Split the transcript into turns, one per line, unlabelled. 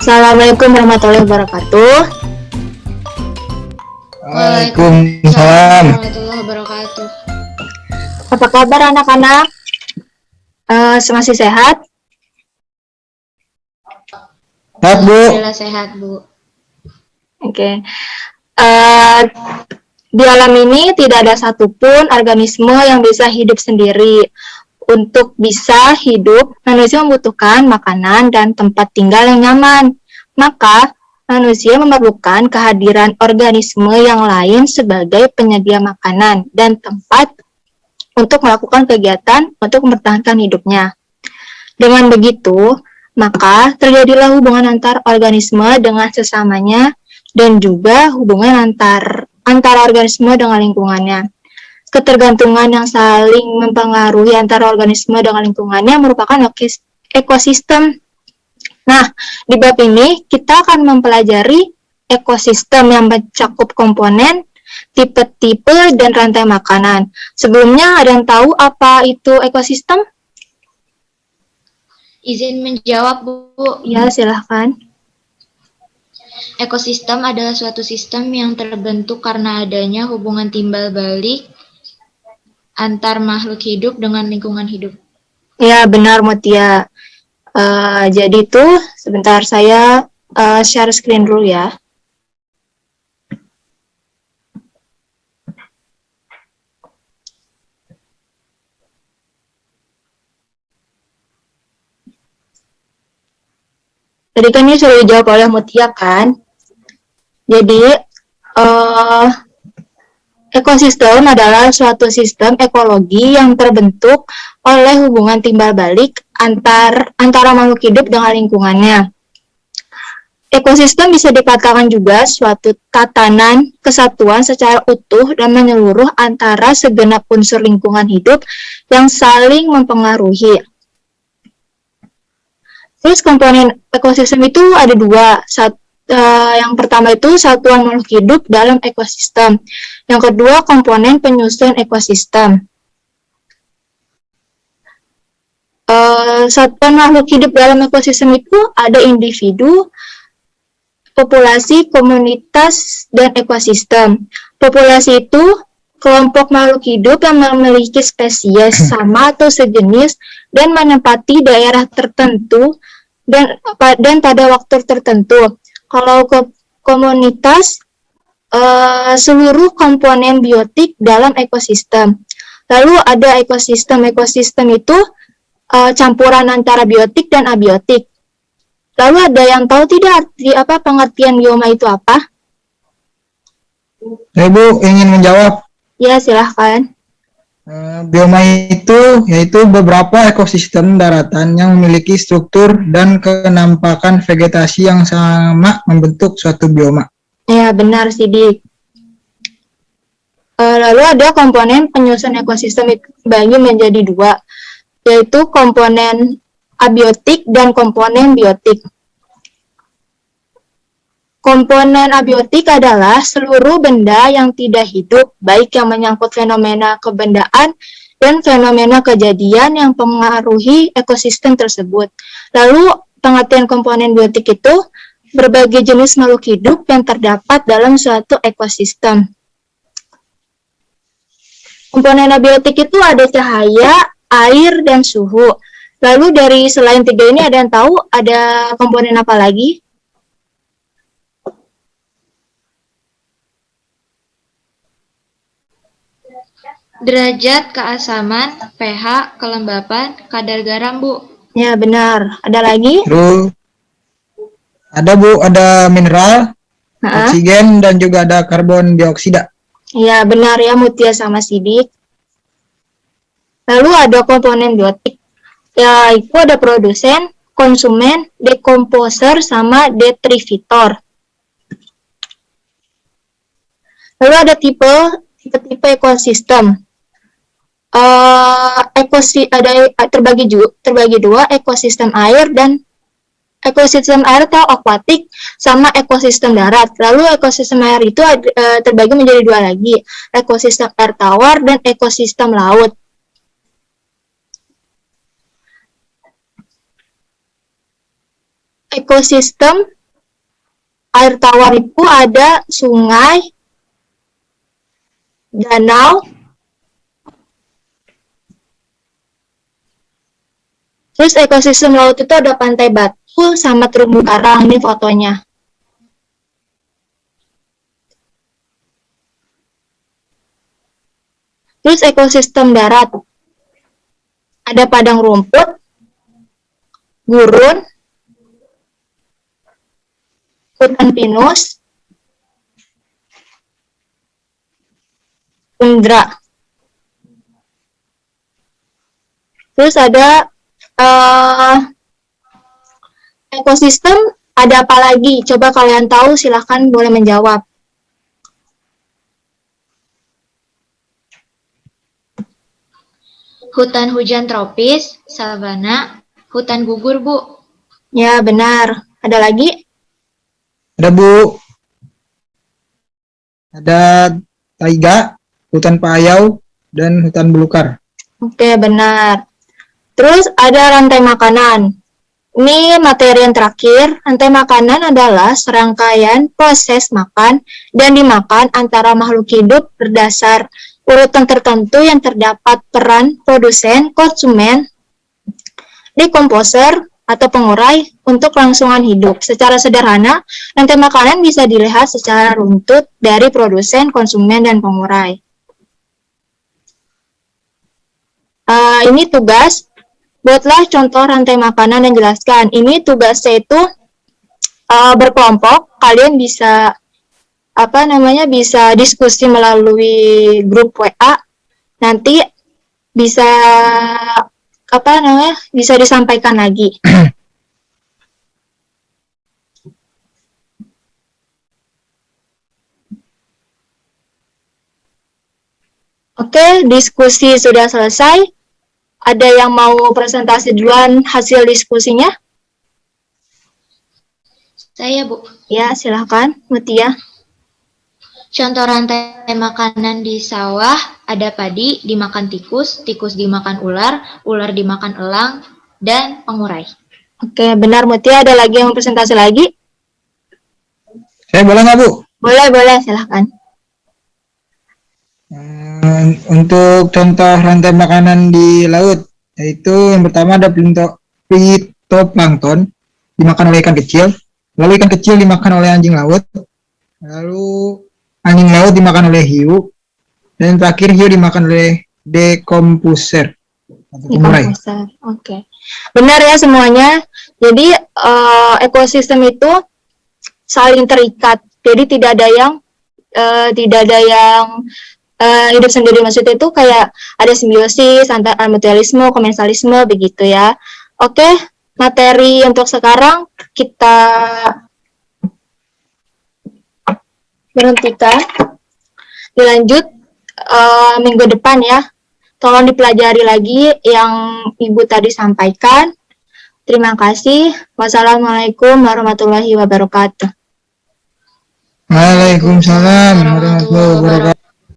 Assalamualaikum warahmatullahi wabarakatuh.
Waalaikumsalam
warahmatullahi wabarakatuh.
Apa kabar anak-anak? Masih sehat?
Sehat, Bu.
Alhamdulillah sehat, Bu.
Oke. Di alam ini tidak ada satupun organisme yang bisa hidup sendiri. Untuk bisa hidup, manusia membutuhkan makanan dan tempat tinggal yang nyaman. Maka, manusia memerlukan kehadiran organisme yang lain sebagai penyedia makanan dan tempat untuk melakukan kegiatan untuk mempertahankan hidupnya. Dengan begitu, maka terjadilah hubungan antar organisme dengan sesamanya dan juga hubungan antara organisme dengan lingkungannya. Ketergantungan yang saling mempengaruhi antara organisme dengan lingkungannya merupakan ekosistem. Nah, di bab ini kita akan mempelajari ekosistem yang mencakup komponen, tipe-tipe, dan rantai makanan. Sebelumnya, ada yang tahu apa itu ekosistem?
Izin menjawab, Bu.
Ya, silahkan.
Ekosistem adalah suatu sistem yang terbentuk karena adanya hubungan timbal balik antar makhluk hidup dengan lingkungan hidup.
Ya, benar, Mutia. Jadi tuh, sebentar saya share screen dulu ya. Tadi kan ini sudah dijawab oleh Mutia kan? Jadi, ekosistem adalah suatu sistem ekologi yang terbentuk oleh hubungan timbal balik antara makhluk hidup dengan lingkungannya. Ekosistem bisa dikatakan juga suatu tatanan kesatuan secara utuh dan menyeluruh antara segenap unsur lingkungan hidup yang saling mempengaruhi. Terus komponen ekosistem itu ada dua. Yang pertama itu satuan makhluk hidup dalam ekosistem. Yang kedua komponen penyusun ekosistem. Satuan makhluk hidup dalam ekosistem itu ada individu, populasi, komunitas, dan ekosistem. Populasi itu kelompok makhluk hidup yang memiliki spesies sama atau sejenis dan menempati daerah tertentu dan pada waktu tertentu. Kalau komunitas, seluruh komponen biotik dalam ekosistem. Lalu ada ekosistem. Ekosistem itu campuran antara biotik dan abiotik. Lalu ada yang tahu tidak pengertian bioma itu apa?
Bu ingin menjawab.
Ya, silahkan.
Bioma itu yaitu beberapa ekosistem daratan yang memiliki struktur dan kenampakan vegetasi yang sama membentuk suatu bioma.
Ya, benar, Sidik. Lalu ada komponen penyusun ekosistem dibagi menjadi dua, yaitu komponen abiotik dan komponen biotik. Komponen abiotik adalah seluruh benda yang tidak hidup, baik yang menyangkut fenomena kebendaan dan fenomena kejadian yang mempengaruhi ekosistem tersebut. Lalu, pengertian komponen biotik itu berbagai jenis makhluk hidup yang terdapat dalam suatu ekosistem. Komponen abiotik itu ada cahaya, air, dan suhu. Lalu dari selain tiga ini ada yang tahu ada komponen apa lagi?
Derajat keasaman, pH, kelembapan, kadar garam, Bu.
Ya, benar. Ada lagi?
Terus ada, Bu, ada mineral, oksigen, dan juga ada karbon dioksida.
Ya, benar ya, Mutia sama Sidik. Lalu ada komponen biotik. Ya, itu ada produsen, konsumen, dekomposer, sama detritivor. Lalu ada tipe ekosistem. Terbagi dua, ekosistem air dan ekosistem air atau akuatik sama ekosistem darat. Lalu ekosistem air itu terbagi menjadi dua lagi, ekosistem air tawar dan ekosistem laut. Ekosistem air tawar itu ada sungai, danau, terus ekosistem laut itu ada pantai batu sama terumbu karang. Ini fotonya. Terus ekosistem darat ada padang rumput, gurun, hutan pinus, tundra. Terus ada ekosistem, ada apa lagi? Coba kalian tahu, silahkan boleh menjawab.
Hutan hujan tropis, sabana, hutan gugur, Bu.
Ya, benar. Ada lagi?
Ada Bu, ada taiga, hutan payau, dan hutan belukar.
Oke, benar. Terus ada rantai makanan. Ini materi yang terakhir. Rantai makanan adalah serangkaian proses makan dan dimakan antara makhluk hidup berdasar urutan tertentu yang terdapat peran produsen, konsumen, dekomposer, atau pengurai untuk kelangsungan hidup. Secara sederhana, rantai makanan bisa dilihat secara runtut dari produsen, konsumen, dan pengurai. Ini tugas. Buatlah contoh rantai makanan dan jelaskan. Ini tugasnya itu berkelompok. Kalian bisa bisa diskusi melalui grup WA. Nanti bisa bisa disampaikan lagi. Oke, diskusi sudah selesai. Ada yang mau presentasi duluan hasil diskusinya?
Saya, Bu.
Ya, silahkan, Mutia.
Contoh rantai makanan di sawah, ada padi dimakan tikus, tikus dimakan ular, ular dimakan elang, dan pengurai.
Oke, benar Mutia. Ada lagi yang mau presentasi lagi?
Saya boleh nggak Bu?
Boleh, silahkan.
Untuk contoh rantai makanan di laut, yaitu yang pertama ada phytoplankton dimakan oleh ikan kecil, lalu ikan kecil dimakan oleh anjing laut, lalu anjing laut dimakan oleh hiu, dan terakhir hiu dimakan oleh decomposer atau pengurai.
Oke. Benar ya semuanya. Jadi ekosistem itu saling terikat. Jadi tidak ada yang hidup sendiri, maksudnya itu kayak ada simbiosis antara mutualisme, komensalisme begitu ya. Oke, materi untuk sekarang kita berhentikan. Dilanjut minggu depan ya. Tolong dipelajari lagi yang Ibu tadi sampaikan. Terima kasih. Wassalamualaikum warahmatullahi wabarakatuh.
Waalaikumsalam warahmatullahi wabarakatuh.